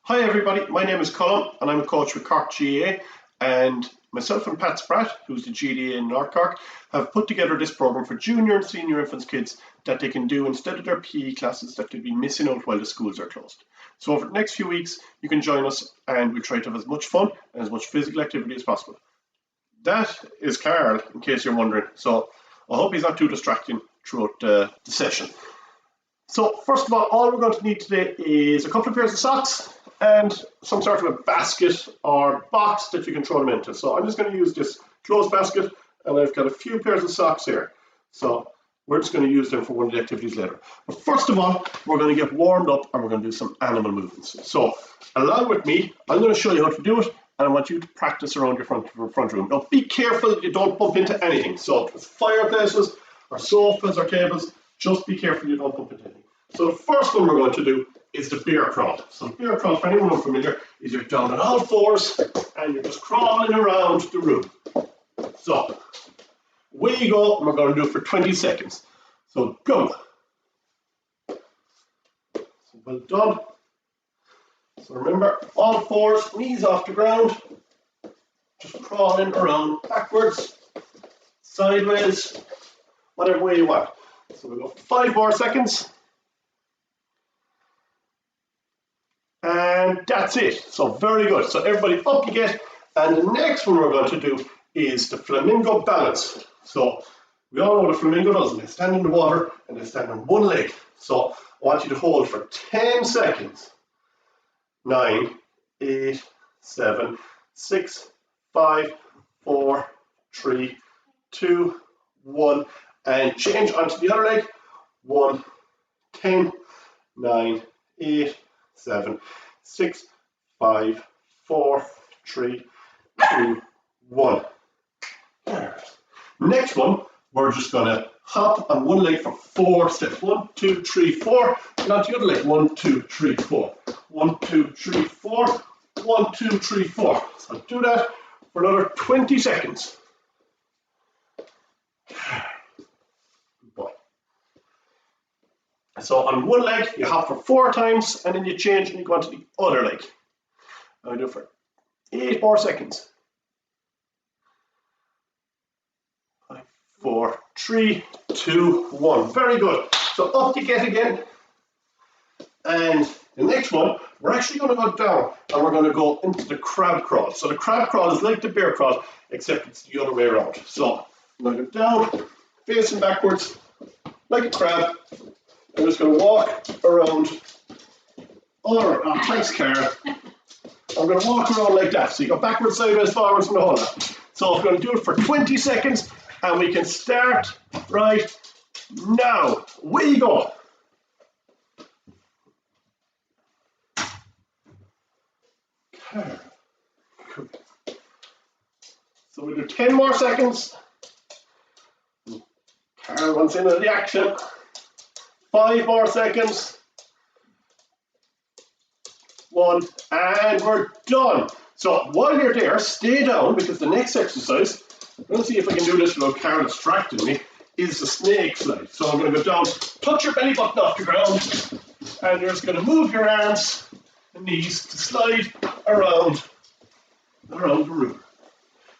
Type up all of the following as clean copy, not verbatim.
Hi everybody, my name is Colin and I'm a coach with Cork GAA, and myself and Pat Spratt, who's the GDA in North Cork, have put together this programme for junior and senior infants kids that they can do instead of their PE classes that they'd be missing out while the schools are closed. So over the next few weeks you can join us and we'll try to have as much fun and as much physical activity as possible. That is Carl, in case you're wondering, so I hope he's not too distracting throughout the session. So first of all we're going to need today is a couple of pairs of socks and some sort of a basket or box that you can throw them into. So I'm just going to use this closed basket, and I've got a few pairs of socks here. So we're just going to use them for one of the activities later. But first of all, we're going to get warmed up and we're going to do some animal movements. So along with me, I'm going to show you how to do it, and I want you to practice around your front room. Now be careful that you don't bump into anything. So if it's fireplaces or sofas or tables, just be careful you don't bump into anything. So the first one we're going to do is the bear crawl. So the bear crawl, for anyone unfamiliar, is you're down on all fours and you're just crawling around the room. So away you go, and we're going to do it for 20 seconds. So go. So well done. So remember, all fours, knees off the ground, just crawling around backwards, sideways, whatever way you want. So we'll go 5 more seconds. And that's it. So very good. So everybody up you get. And the next one we're going to do is the flamingo balance. So we all know what a flamingo does. They stand in the water and they stand on one leg. So I want you to hold for 10 seconds. 9, 8, 7, 6, 5, 4, 3, 2, 1. And change onto the other leg. 1, 10, 9, 8, 7, 6, 5, 4, 3, 2, 1. Next one, we're just going to hop on one leg for 4 steps. 1, 2, 3, 4. And on the other leg. 1, 2, 3, 4. 1, 2, 3, 4. 1, 2, 3, 4. So do that for another 20 seconds. Good boy. So on one leg, you hop for 4 times, and then you change and you go on to the other leg. I'll do it for 8 more seconds. 5, 4, 3, 2, 1. Very good. So up you get again. And the next one, we're actually going to go down and we're going to go into the crab crawl. So the crab crawl is like the bear crawl, except it's the other way around. So I'm going to go down, facing backwards, like a crab. I'm just going to walk around. Oh, thanks, Cara. I'm going to walk around like that. So you go backwards, sideways, forwards, and all that. So I'm going to do it for 20 seconds, and we can start right now. Away you go. So we'll do 10 more seconds. Carl wants into the action. 5 more seconds. 1, and we're done. So while you're there, stay down, because the next exercise, I'm going to see if I can do this without Carol distracting me, is the snake slide. So I'm going to go down, touch your belly button off the ground, and you're just going to move your arms and knees to slide around the room.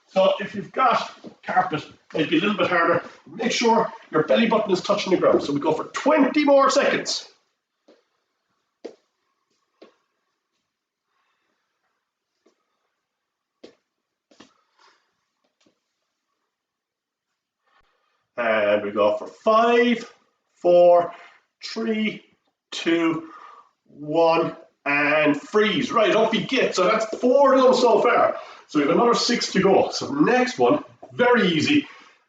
So if you've got carpet, it might be a little bit harder. Make sure your belly button is touching the ground. So we go for 20 more seconds. And we go for 5, 4, 3, 2, 1, and freeze. Right, up you get. So that's 4 done so far. So we have another 6 to go. So the next one, very easy,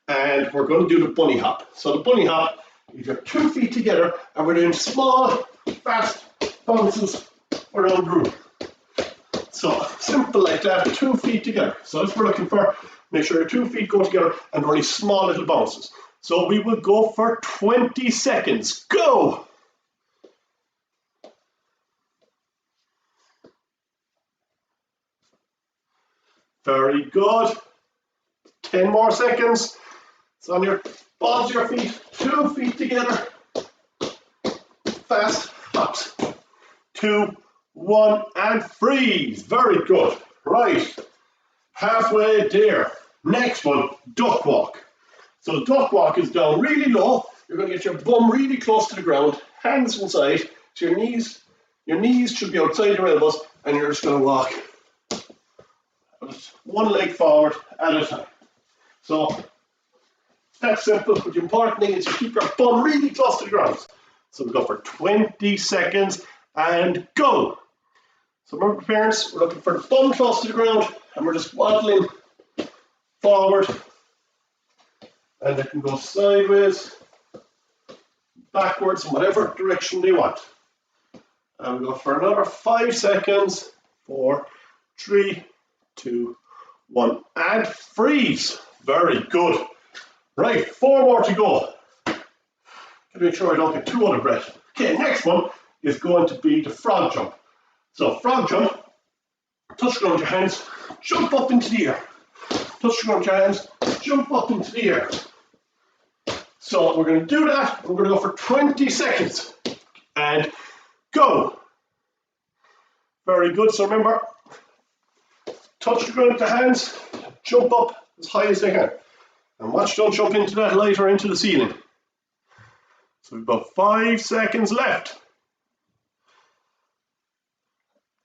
and we're going to do the bunny hop. So the bunny hop, you have 2 feet together, and we're doing small, fast bounces around the room. So simple like that, 2 feet together. So that's what we're looking for. Make sure your 2 feet go together and only small little bounces. So we will go for 20 seconds. Go! Very good. 10 more seconds. So on your balls of your feet, 2 feet together. Fast hops. 2, 1, and freeze. Very good. Right, halfway there. Next one, duck walk. So the duck walk is down really low. You're going to get your bum really close to the ground, hands inside, so your knees should be outside your elbows, and you're just going to walk one leg forward at a time. So that's simple, but the important thing is you keep your bum really close to the ground. So we go for 20 seconds and go. So remember, parents, we're looking for the bum close to the ground, and we're just waddling forward, and they can go sideways, backwards, in whatever direction they want. And we go for another 5 seconds. 4, 3, 2, 1, and freeze. Very good. Right, 4 more to go. Gotta make sure I don't get too out of breath. Okay, next one is going to be the frog jump. So frog jump, touch the ground with your hands, jump up into the air. Touch the ground with your hands, jump up into the air. So we're going to do that. We're going to go for 20 seconds and go. Very good. So remember, touch the ground with the hands, jump up as high as they can. And watch, don't jump into that light or into the ceiling. So we've got 5 seconds left.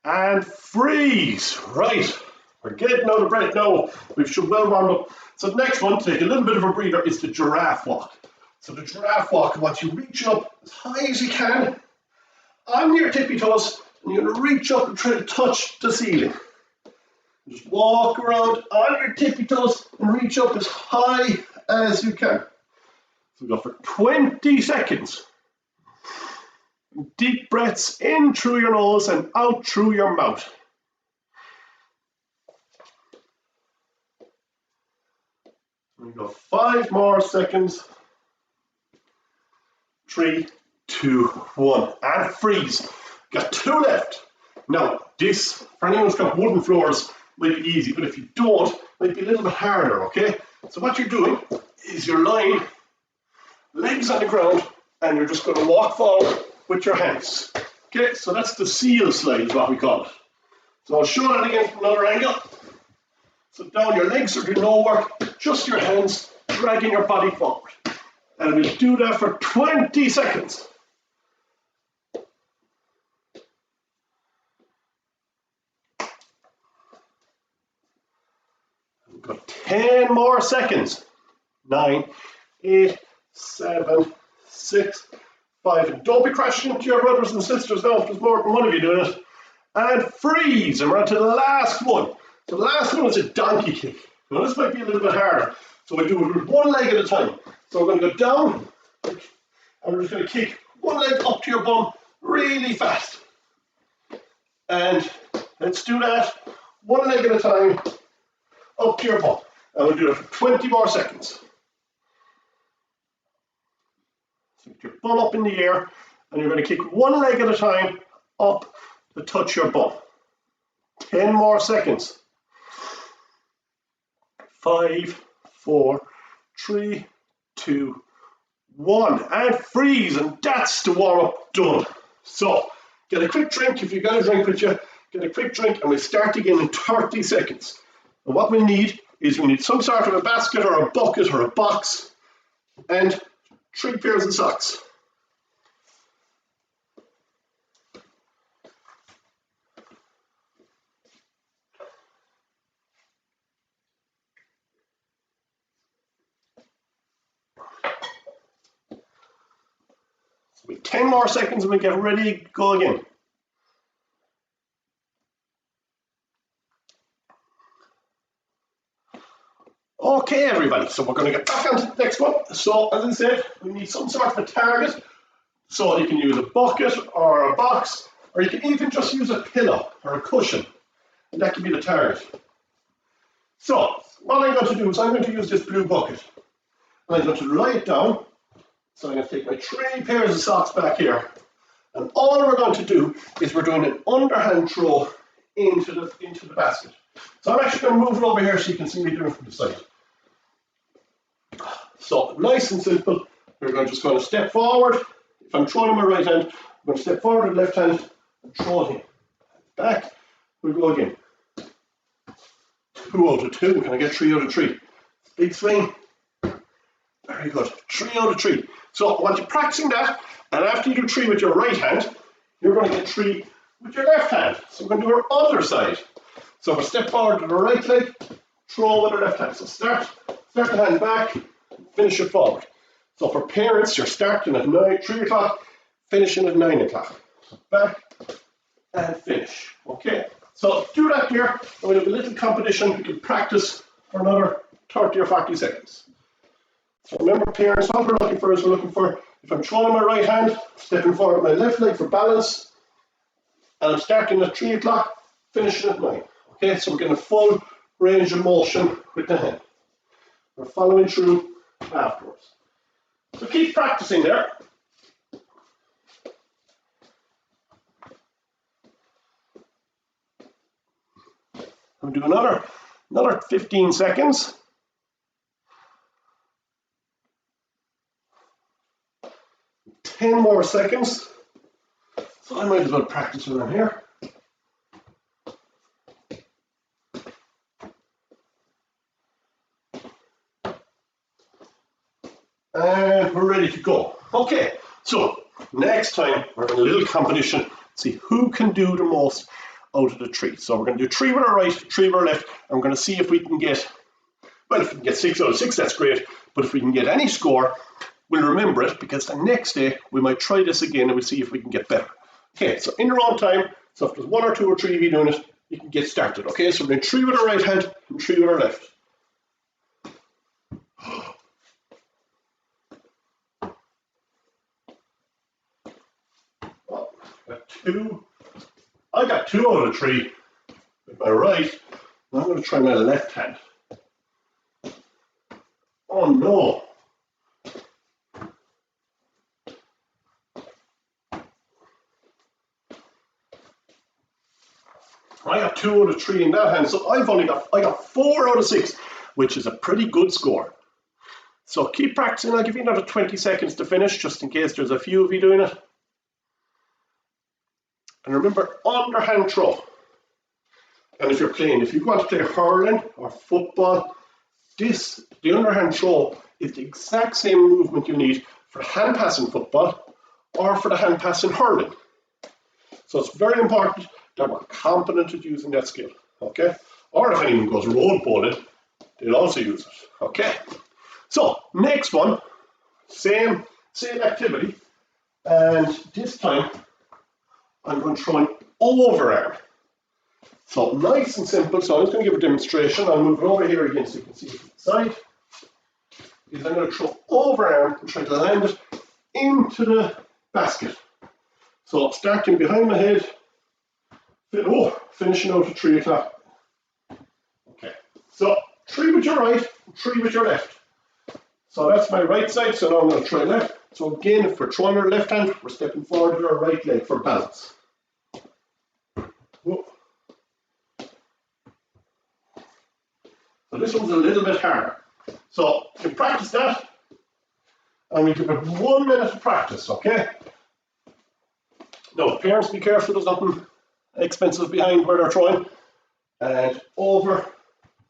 And freeze. Right. We're getting out of breath now. We've should well warmed up. So the next one, to take a little bit of a breather, is the giraffe walk. So the giraffe walk, once you reach up as high as you can on your tippy toes, and you're going to reach up and try to touch the ceiling. Just walk around on your tippy toes and reach up as high as you can. So we go for 20 seconds. Deep breaths in through your nose and out through your mouth. We go 5 more seconds. 3, 2, 1, and freeze. Got 2 left. Now, this, for anyone who's got wooden floors, might be easy, but if you don't, it might be a little bit harder, okay? So what you're doing is you're lying legs on the ground, and you're just going to walk forward with your hands. Okay, so that's the seal slide is what we call it. So I'll show that again from another angle. So down, your legs are doing no work, just your hands dragging your body forward. And we'll do that for 20 seconds. We've got 10 more seconds. 9, 8, 7, 6, 5. And don't be crashing into your brothers and sisters now if there's more than one of you doing it. And freeze. And we're on to the last one. So the last one is a donkey kick. Now this might be a little bit harder. So we do it with one leg at a time. So we're going to go down, and we're just going to kick one leg up to your bum really fast. And let's do that one leg at a time up to your bum. And we'll do it for 20 more seconds. So get your bum up in the air, and you're going to kick one leg at a time up to touch your bum. 10 more seconds. 5, 4, 3, 2, 1, and freeze, and that's the warm-up done. So get a quick drink if you've got a drink with you, get a quick drink, and we'll start again in 30 seconds. And what we need is we need some sort of a basket or a bucket or a box and 3 pairs of socks. With 10 more seconds and we get ready to go again. Okay, everybody, so we're going to get back onto the next one. So, as I said, we need some sort of a target. So you can use a bucket or a box, or you can even just use a pillow or a cushion, and that can be the target. So, what I'm going to do is I'm going to use this blue bucket, and I'm going to lie it down. So I'm going to take my 3 pairs of socks back here, and all we're going to do is we're doing an underhand throw into the basket. So I'm actually going to move it over here so you can see me doing it from the side. So nice and simple. We're just going to step forward. If I'm throwing my right hand, I'm going to step forward with the left hand and throw it in. back. We'll go again. 2 out of 2. Can I get 3 out of 3? Big swing. Very good. 3 out of 3. So I want you practicing that, and after you do 3 with your right hand, you're going to get 3 with your left hand. So we're going to do our other side. So if I step forward to the right leg, throw with our left hand. So start the hand back, finish it forward. So for parents, you're starting at 3 o'clock, finishing at 9 o'clock. So back and finish. Okay. So do that here, and we'll have a little competition. We can practice for another 30 or 40 seconds. So remember, parents, what we're looking for is if I'm throwing my right hand, stepping forward my left leg for balance, and I'm starting at 3 o'clock, finishing at 9. Okay, so we're getting a full range of motion with the hand. We're following through afterwards. So keep practicing there. We'll do another 15 seconds. Ten more seconds. So I might as well practice around here. And we're ready to go. Okay, so next time we're in a little competition. See who can do the most out of the 3. So we're going to do 3 with our right, 3 with our left, and we're going to see if we can get, well, if we can get 6 out of 6, that's great. But if we can get any score, we'll remember it, because the next day we might try this again and we'll see if we can get better. Okay, so in your own time, so if there's 1 or 2 or 3 of you doing it, you can get started. Okay, so we're doing 3 with our right hand and 3 with our left. Oh, I got 2 out of 3 with my right. Now I'm going to try my left hand. Oh no. I got 2 out of 3 in that hand, so I got 4 out of 6, which is a pretty good score. So keep practicing. I'll give you another 20 seconds to finish, just in case there's a few of you doing it. And remember, underhand throw. And if you want to play hurling or football, the underhand throw is the exact same movement you need for hand pass in football or for the hand pass in hurling. So it's very important that we're competent at using that skill, okay? Or if anyone goes road bowling, they'll also use it, okay? So next one, same activity, and this time I'm going to throw an overarm. So nice and simple. So I'm just going to give a demonstration. I'll move it over here again so you can see it from the side. I'm going to throw overarm and try to land it into the basket. So starting behind my head, finishing out at 3 o'clock. Okay, so 3 with your right, 3 with your left. So that's my right side, so now I'm going to try left. So again, if we're throwing our left hand, we're stepping forward with our right leg for balance. Whoa. So this one's a little bit harder. So you can practice that, and we give it 1 minute of practice, okay? Now, parents, be careful, there's nothing expensive behind where they're throwing. And over,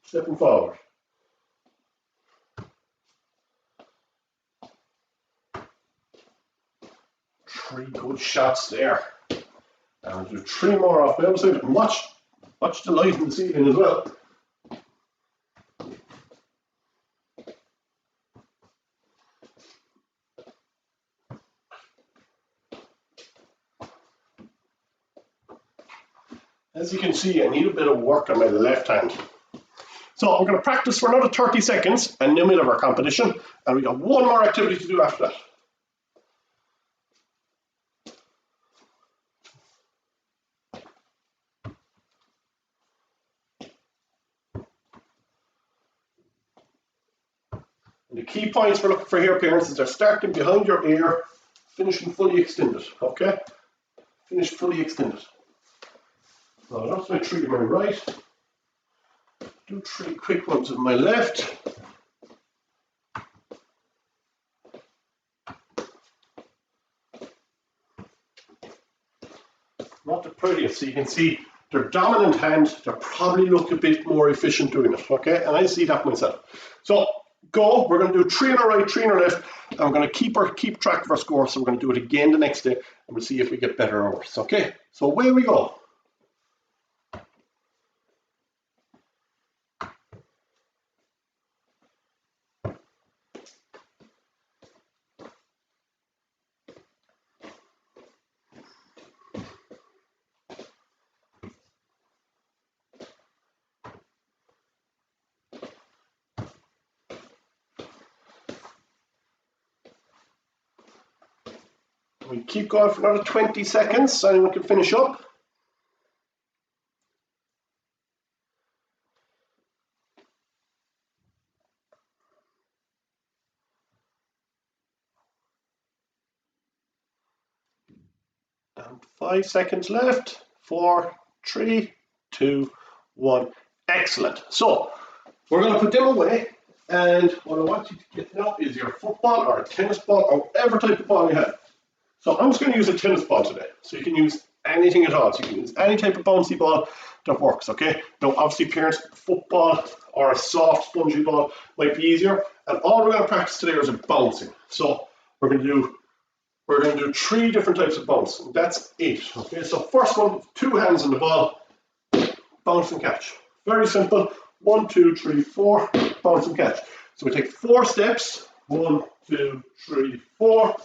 stepping forward. Three good shots there. And we'll do 3 more off the other side. And watch the light in the ceiling as well. As you can see, I need a bit of work on my left hand. So I'm going to practice for another 30 seconds and then we'll have our competition. And we got 1 more activity to do after that. And the key points we're looking for here, parents, is they're starting behind your ear, finishing fully extended, okay? Finish fully extended. So that's my 3 to my right. Do 3 quick ones with my left. Not the prettiest, so you can see their dominant hand, they probably look a bit more efficient doing it, okay? And I see that myself. So go, we're going to do 3 on our right, 3 on our left, and we're going to keep track of our score, so we're going to do it again the next day, and we'll see if we get better or worse, okay? So away we go. We keep going for another 20 seconds so anyone can finish up. And 5 seconds left. 4, 3, 2, 1. Excellent. So we're going to put them away. And what I want you to get now is your football or a tennis ball or whatever type of ball you have. So I'm just going to use a tennis ball today. So you can use anything at all. So you can use any type of bouncy ball that works, okay? Now, obviously, parents, football or a soft, spongy ball might be easier. And all we're going to practice today is bouncing. So we're going to do 3 different types of bounce. And that's it, okay? So first one, 2 hands on the ball, bounce and catch. Very simple. 1, 2, 3, 4, bounce and catch. So we take 4 steps. 1, 2, 3, 4.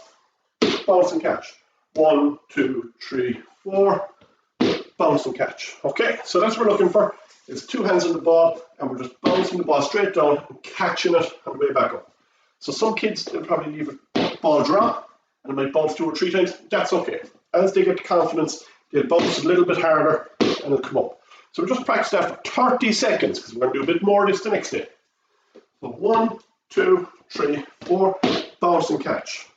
Bounce and catch. 1, 2, 3, 4. Bounce and catch. Okay, so that's what we're looking for. It's 2 hands on the ball, and we're just bouncing the ball straight down and catching it on the way back up. So some kids, they'll probably leave a ball drop, and it might bounce 2 or 3 times. That's okay. As they get confidence, they'll bounce a little bit harder, and it'll come up. So we'll just practice that for 30 seconds, because we're going to do a bit more of this the next day. So 1, 2, 3, 4, bounce and catch.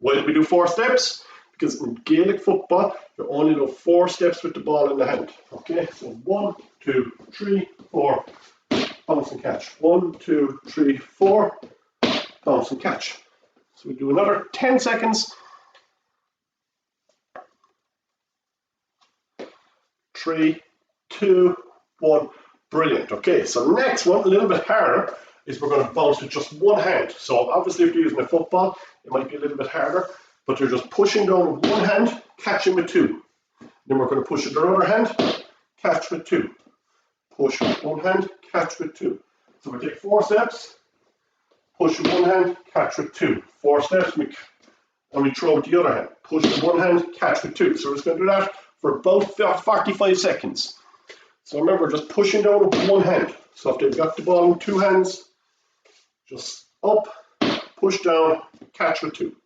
Why did we do 4 steps? Because in Gaelic football, you only do 4 steps with the ball in the hand. Okay, so 1, 2, 3, 4, bounce and catch. 1, 2, 3, 4, bounce and catch. So we do another 10 seconds. 3, 2, 1, brilliant. Okay, so next one, a little bit harder, is we're going to bounce with just 1 hand. So obviously if you're using a football, it might be a little bit harder, but you're just pushing down with 1 hand, catching with 2. Then we're going to push with the other hand, catch with 2. Push with 1 hand, catch with 2. So we take 4 steps, push with 1 hand, catch with 2. 4 steps, and we throw with the other hand. Push with 1 hand, catch with 2. So we're just going to do that for about 45 seconds. So remember, just pushing down with 1 hand. So if they've got the ball in 2 hands, just up, push down, catch with 2.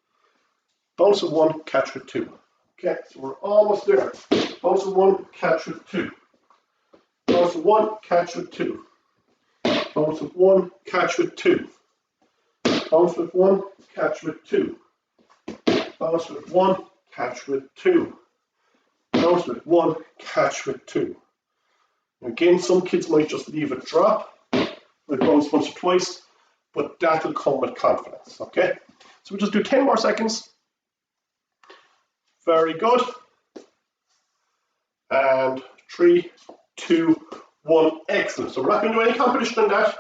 Bounce with 1, catch with 2. Okay, so we're almost there. Bounce with 1, catch with 2. Bounce with 1, catch with 2. Bounce with 1, catch with 2. Bounce with 1, catch with 2. Bounce with 1, catch with 2. Bounce with 1, catch with 2. Again, some kids might just leave it drop. It bounce once or twice, but that'll come with confidence, okay? So we'll just do 10 more seconds. Very good. And 3, 2, 1, excellent. So we're not going to do any competition on that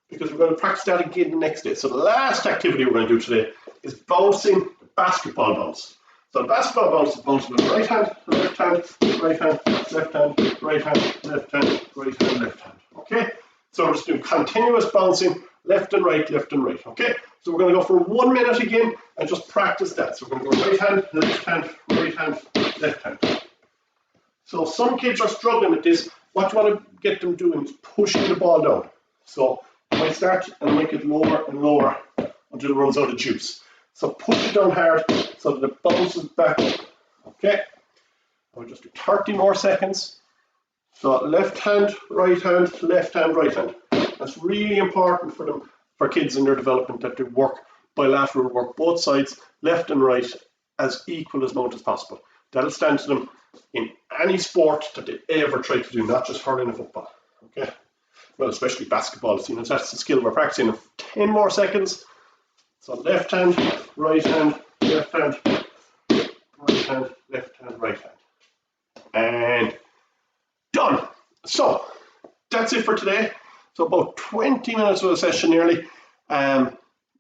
because we're going to practice that again the next day. So the last activity we're going to do today is bouncing the basketball bounce. So the basketball bounce is bouncing with the right hand, left hand, right hand, left hand, right hand, left hand, right hand, left hand. Okay? So we're just doing continuous bouncing, left and right, okay? So we're going to go for 1 minute again and just practice that. So we're going to go right hand, left hand, right hand, left hand. So some kids are struggling with this. What you want to get them doing is pushing the ball down. So you might start and make it lower and lower until it runs out of juice. So push it down hard so that it bounces back up. Okay? We'll just do 30 more seconds. So left hand, right hand, left hand, right hand. That's really important for them, for kids in their development, that they work bilateral, work both sides, left and right, as equal as amount as possible. That'll stand to them in any sport that they ever try to do, not just hurling and football. Okay? Well, especially basketball, you know, that's the skill we're practicing. 10 more seconds. So left hand, right hand, left hand, right hand, left hand, right hand. And Done. So that's it for today. So about 20 minutes of a session nearly.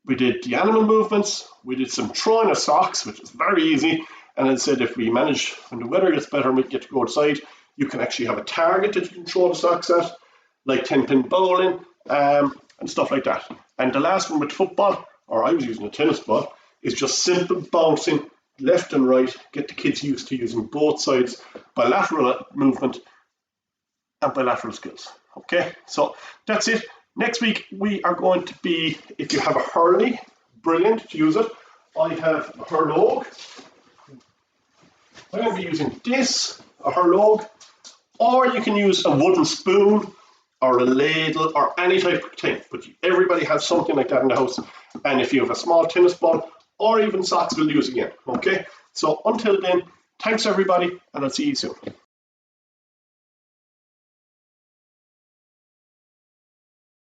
We did the animal movements, we did some throwing of socks, which is very easy. And then said if we manage, when the weather gets better and we get to go outside, you can actually have a target that you can throw the socks at, like 10-pin bowling and stuff like that. And the last one with football, or I was using a tennis ball, is just simple bouncing left and right, get the kids used to using both sides, bilateral movement and bilateral skills. Okay, so that's it. Next week we are going to be, if you have a hurley, brilliant to use it. I have a hurlog. I'm going to be using this, a hurlog, or you can use a wooden spoon or a ladle or any type of thing, but everybody has something like that in the house. And if you have a small tennis ball or even socks, we'll use again. Okay, so until then, thanks everybody, and I'll see you soon.